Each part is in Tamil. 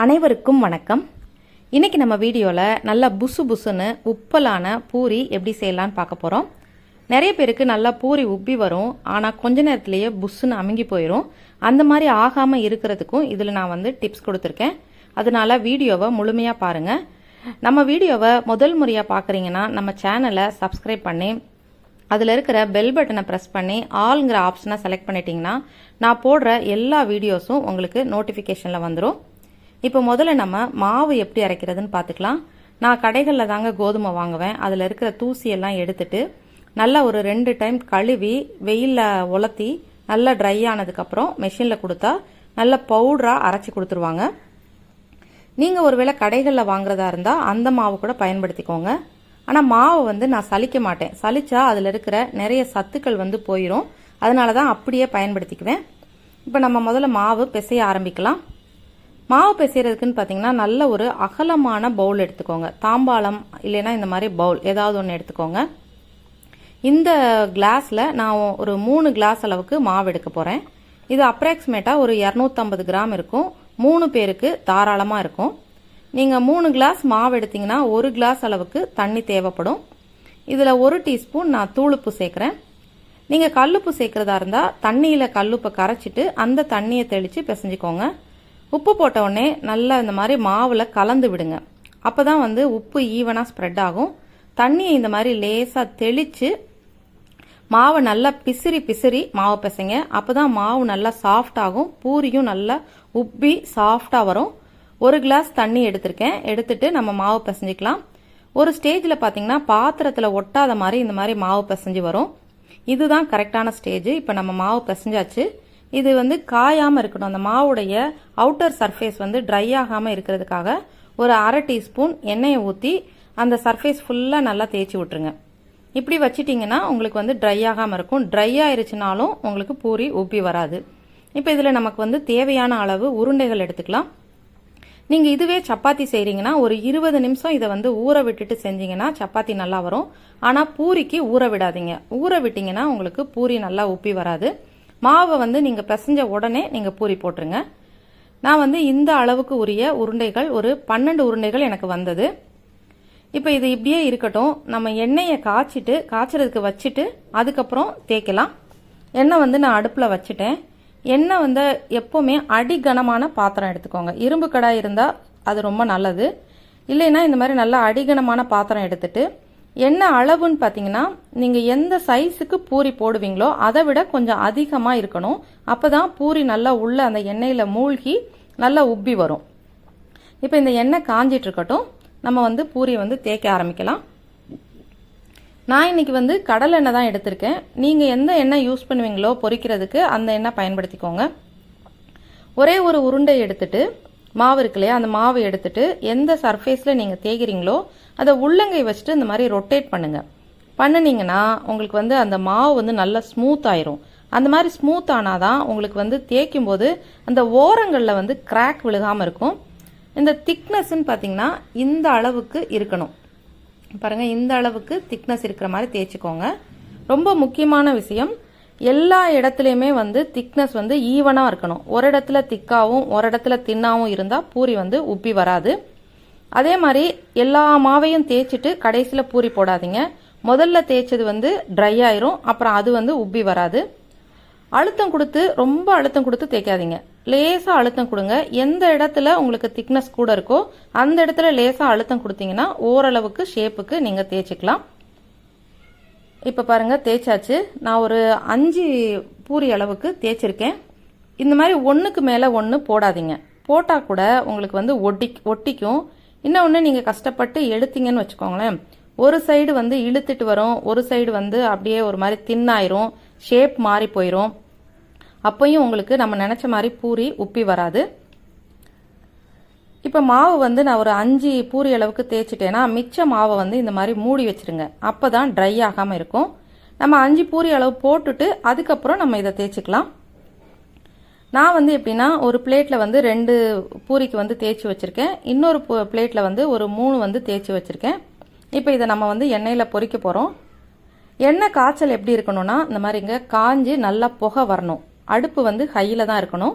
அனைவருக்கும் வணக்கம். இன்னைக்கு நம்ம வீடியோவில் நல்லா புசு புசுன்னு உப்பலான பூரி எப்படி செய்யலான்னு பார்க்க போகிறோம். நிறைய பேருக்கு நல்லா பூரி உப்பி வரும், ஆனால் கொஞ்ச நேரத்திலேயே புசுன்னு அமுங்கி போயிடும். அந்த மாதிரி ஆகாமல் இருக்கிறதுக்கும் இதில் நான் டிப்ஸ் கொடுத்துருக்கேன். அதனால வீடியோவை முழுமையாக பாருங்கள். நம்ம வீடியோவை முதல் முறையாக பார்க்குறீங்கன்னா நம்ம சேனலை சப்ஸ்கிரைப் பண்ணி அதில் இருக்கிற பெல் பட்டனை ப்ரெஸ் பண்ணி ஆல்ங்கிற ஆப்ஷனை செலக்ட் பண்ணிட்டீங்கன்னா நான் போடுற எல்லா வீடியோஸும் உங்களுக்கு நோட்டிஃபிகேஷனில் வந்துடும். இப்போ முதல்ல நம்ம மாவு எப்படி அரைக்கிறதுன்னு பார்த்துக்கலாம். நான் கடைகளில் தாங்க கோதுமை வாங்குவேன். அதில் இருக்கிற தூசியெல்லாம் எடுத்துட்டு நல்லா ஒரு 2 டைம் கழுவி வெயிலில் உலர்த்தி நல்லா ட்ரை ஆனதுக்கப்புறம் மெஷினில் கொடுத்தா நல்ல பவுடராக அரைச்சி கொடுத்துருவாங்க. நீங்கள் ஒருவேளை கடைகளில் வாங்குறதா இருந்தால் அந்த மாவு கூட பயன்படுத்திக்கோங்க. ஆனால் மாவு நான் சலிக்க மாட்டேன். சலிச்சா அதில் இருக்கிற நிறைய சத்துக்கள் போயிடும். அதனால தான் அப்படியே பயன்படுத்திக்குவேன். இப்போ நம்ம முதல்ல மாவு பிசைய ஆரம்பிக்கலாம். மாவு பிசைறதுக்குன்னு பார்த்தீங்கன்னா நல்ல ஒரு அகலமான பவுல் எடுத்துக்கோங்க. தாம்பாளம் இல்லைன்னா இந்த மாதிரி பவுல் ஏதாவது ஒன்று எடுத்துக்கோங்க. இந்த கிளாஸில் நான் ஒரு 3 கிளாஸ் அளவுக்கு மாவு எடுக்க போகிறேன். இது அப்ராக்சிமேட்டாக ஒரு 250 கிராம் இருக்கும். 3 பேருக்கு தாராளமாக இருக்கும். நீங்கள் 3 கிளாஸ் மாவு எடுத்தீங்கன்னா 1 கிளாஸ் அளவுக்கு தண்ணி தேவைப்படும். இதில் 1 டீஸ்பூன் நான் தூளுப்பு சேர்க்குறேன். நீங்கள் கல்லுப்பு சேர்க்குறதா இருந்தால் தண்ணியில் கல்லுப்பை கரைச்சிட்டு அந்த தண்ணியை தெளித்து பிசைஞ்சிக்கோங்க. உப்பு போட்ட உடனே நல்லா இந்த மாதிரி மாவில் கலந்து விடுங்க. அப்போ தான் உப்பு ஈவனாக ஸ்ப்ரெட் ஆகும். தண்ணியை இந்த மாதிரி லேசாக தெளித்து மாவை நல்லா பிசிறி மாவு பிசைங்க. அப்போ தான் மாவு நல்லா சாஃப்ட் ஆகும். பூரியும் நல்லா உப்பி சாஃப்டாக வரும். 1 கிளாஸ் தண்ணி எடுத்திருக்கேன். எடுத்துட்டு நம்ம மாவு பிசைஞ்சிக்கலாம். ஒரு ஸ்டேஜில் பார்த்தீங்கன்னா பாத்திரத்தில் ஒட்டாத மாதிரி இந்த மாதிரி மாவு பிசைஞ்சு வரும். இதுதான் கரெக்டான ஸ்டேஜ். இப்போ நம்ம மாவு பிசைஞ்சாச்சு. இது காயாமல் இருக்கணும். அந்த மாவுடைய அவுட்டர் சர்ஃபேஸ் ட்ரை ஆகாமல் இருக்கிறதுக்காக ஒரு 1/2 டீஸ்பூன் எண்ணெயை ஊற்றி அந்த சர்ஃபேஸ் ஃபுல்லாக நல்லா தேய்ச்சி விட்டுருங்க. இப்படி வச்சிட்டிங்கன்னா உங்களுக்கு ட்ரை ஆகாமல் இருக்கும். ட்ரை ஆயிருச்சுனாலும் உங்களுக்கு பூரி உப்பி வராது. இப்போ இதில் நமக்கு தேவையான அளவு உருண்டைகள் எடுத்துக்கலாம். நீங்கள் இதுவே சப்பாத்தி செய்கிறீங்கன்னா ஒரு 20 நிமிஷம் இதை ஊற விட்டுட்டு செஞ்சீங்கன்னா சப்பாத்தி நல்லா வரும். ஆனால் பூரிக்கு ஊற விடாதீங்க. ஊற விட்டிங்கன்னா உங்களுக்கு பூரி நல்லா உப்பி வராது. மாவை நீங்கள் பிசைஞ்ச உடனே நீங்கள் பூரி போட்டுருங்க. நான் இந்த அளவுக்கு உரிய உருண்டைகள் ஒரு 12 உருண்டைகள் எனக்கு வந்தது. இப்போ இது இப்படியே இருக்கட்டும். நம்ம எண்ணெயை காய்ச்சறதுக்கு வச்சுட்டு அதுக்கப்புறம் தேய்க்கலாம். எண்ணெய் நான் அடுப்பில் வச்சுட்டேன். எண்ணெய் எப்போவுமே அடிகனமான பாத்திரம் எடுத்துக்கோங்க. இரும்பு கடாய் இருந்தால் அது ரொம்ப நல்லது. இல்லைன்னா இந்த மாதிரி நல்லா அடிகனமான பாத்திரம் எடுத்துட்டு எண்ணெய் அளவுன்னு பார்த்தீங்கன்னா நீங்கள் எந்த சைஸுக்கு பூரி போடுவீங்களோ அதை விட கொஞ்சம் அதிகமாக இருக்கணும். அப்போ தான் பூரி நல்லா உள்ள அந்த எண்ணெயில் மூழ்கி நல்லா உப்பி வரும். இப்போ இந்த எண்ணெய் காஞ்சிட்டு இருக்கட்டும். நம்ம பூரி தேய்க்க ஆரம்பிக்கலாம். நான் இன்னைக்கு கடலை எண்ணெய் தான் எடுத்திருக்கேன். நீங்கள் எந்த எண்ணெய் யூஸ் பண்ணுவீங்களோ பொரிக்கிறதுக்கு அந்த எண்ணெய் பயன்படுத்திக்கோங்க. ஒரே ஒரு உருண்டை எடுத்துட்டு மாவு இருக்கு இல்லையா, அந்த மாவு எடுத்துட்டு எந்த சர்ஃபேஸில் நீங்கள் தேய்கிறீங்களோ அதை உள்ளங்கை வச்சுட்டு இந்த மாதிரி ரொட்டேட் பண்ணுங்க. பண்ணினீங்கன்னா உங்களுக்கு அந்த மாவு நல்லா ஸ்மூத் ஆயிரும். அந்த மாதிரி ஸ்மூத் ஆனாதான் உங்களுக்கு தேய்க்கும் போது அந்த ஓரங்களில் கிராக் விழுகாமல் இருக்கும். இந்த திக்னஸ்ன்னு பார்த்தீங்கன்னா இந்த அளவுக்கு இருக்கணும். பாருங்க, இந்த அளவுக்கு திக்னஸ் இருக்கிற மாதிரி தேய்ச்சிக்கோங்க. ரொம்ப முக்கியமான விஷயம், எல்லா இடத்துலையுமே திக்னஸ் ஈவனாக இருக்கணும். ஒரு இடத்துல திக்காவும் ஒரு இடத்துல தின்னாவும் இருந்தால் பூரி உப்பி வராது. அதே மாதிரி எல்லா மாவையும் தேய்ச்சிட்டு கடைசியில் பூரி போடாதீங்க. முதல்ல தேய்ச்சது ட்ரை ஆயிரும். அப்புறம் அது உப்பி வராது. அழுத்தம் கொடுத்து ரொம்ப அழுத்தம் கொடுத்து தேய்க்காதீங்க. லேசாக அழுத்தம் கொடுங்க. எந்த இடத்துல உங்களுக்கு திக்னஸ் கூட இருக்கோ அந்த இடத்துல லேசாக அழுத்தம் கொடுத்தீங்கன்னா ஓரளவுக்கு ஷேப்புக்கு நீங்கள் தேய்ச்சிக்கலாம். இப்போ பாருங்க, தேய்ச்சாச்சு. நான் ஒரு 5 பூரி அளவுக்கு தேய்ச்சிருக்கேன். இந்த மாதிரி ஒன்றுக்கு மேலே ஒன்று போடாதீங்க. போட்டால் கூட உங்களுக்கு ஒட்டிக்கும். இன்னொன்று நீங்கள் கஷ்டப்பட்டு எடுத்தீங்கன்னு வச்சுக்கோங்களேன், ஒரு சைடு இழுத்துட்டு வரும், ஒரு சைடு அப்படியே ஒரு மாதிரி தின்னாயிரும், ஷேப் மாறி போயிடும். அப்பையும் உங்களுக்கு நம்ம நினச்ச மாதிரி பூரி உப்பி வராது. இப்போ மாவு நான் ஒரு 5 பூரி அளவுக்கு தேய்ச்சிட்டேன்னா மிச்ச மாவை இந்த மாதிரி மூடி வச்சிருங்க. அப்போ தான் ட்ரை ஆகாமல் இருக்கும். நம்ம 5 பூரி அளவு போட்டுட்டு அதுக்கப்புறம் நம்ம இதை தேய்ச்சிக்கலாம். நான் எப்படின்னா ஒரு பிளேட்டில் 2 பூரிக்கு தேய்ச்சி வச்சுருக்கேன். இன்னொரு பிளேட்டில் ஒரு 3 தேய்ச்சி வச்சுருக்கேன். இப்போ இதை நம்ம எண்ணெயில் பொரிக்க போகிறோம். எண்ணெய் காய்ச்சல் எப்படி இருக்கணும்னா இந்த மாதிரிங்க காஞ்சி நல்லா புகை வரணும். அடுப்பு ஹையில் தான் இருக்கணும்.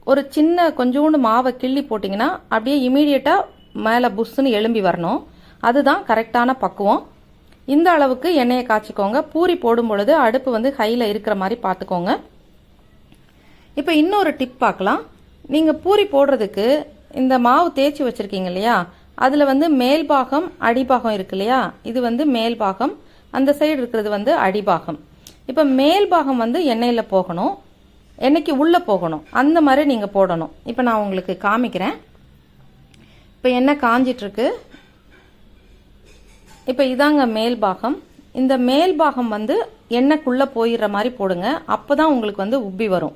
ஒரு சின்ன கொஞ்சோண்டு மாவை கிள்ளி போட்டிங்கன்னா அப்படியே இமீடியட்டாக மேலே புஷ்ஷுன்னு எழும்பி வரணும். அதுதான் கரெக்டான பக்குவம். இந்த அளவுக்கு எண்ணெயை காய்ச்சிக்கோங்க. பூரி போடும் பொழுது அடுப்பு வந்து ஹையில் இருக்கிற மாதிரி பார்த்துக்கோங்க. இப்போ இன்னொரு டிப் பார்க்கலாம். நீங்கள் பூரி போடுறதுக்கு இந்த மாவு தேய்ச்சி வச்சுருக்கீங்க இல்லையா, அதில் வந்து மேல் பாகம் அடிபாகம் இருக்கு இல்லையா, இது வந்து மேல் பாகம், அந்த சைடு இருக்கிறது வந்து அடிபாகம். இப்போ மேல் பாகம் வந்து எண்ணெயில் போகணும், எண்ணெய்க்கு உள்ளே போகணும், அந்த மாதிரி நீங்கள் போடணும். இப்போ நான் உங்களுக்கு காமிக்கிறேன். இப்போ எண்ணெய் காஞ்சிட்ருக்கு. இப்போ இதாங்க மேல் பாகம். இந்த மேல் பாகம் வந்து எண்ணெய்க்குள்ளே போயிடுற மாதிரி போடுங்க. அப்போ தான் உங்களுக்கு வந்து உப்பி வரும்.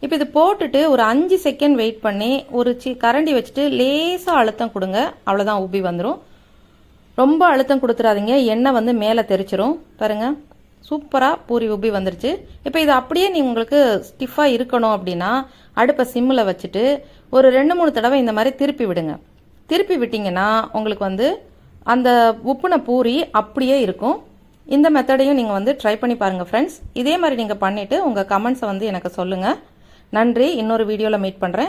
இப்போ இது போட்டுட்டு ஒரு 5 செகண்ட் வெயிட் பண்ணி ஒரு கரண்டி வச்சுட்டு லேசாக அழுத்தம் கொடுங்க. அவ்வளோதான், உப்பி வந்துடும். ரொம்ப அழுத்தம் கொடுத்துடாதீங்க, எண்ணெய் வந்து மேலே தெரிச்சிரும். பாருங்க, சூப்பராக பூரி உப்பி வந்துருச்சு. இப்போ இது அப்படியே உங்களுக்கு ஸ்டிஃபாக இருக்கணும் அப்படின்னா அடுப்பை சிம்மில் வச்சுட்டு ஒரு 2-3 தடவை இந்த மாதிரி திருப்பி விடுங்க. திருப்பி விட்டிங்கன்னா உங்களுக்கு வந்து அந்த உப்புன பூரி அப்படியே இருக்கும். இந்த மெத்தடையும் நீங்கள் வந்து ட்ரை பண்ணி பாருங்கள் ஃப்ரெண்ட்ஸ். இதே மாதிரி நீங்கள் பண்ணிவிட்டு உங்கள் கமெண்ட்ஸை வந்து எனக்கு சொல்லுங்கள். நன்றி. இன்னொரு வீடியோவில் மீட் பண்ணுறேன்.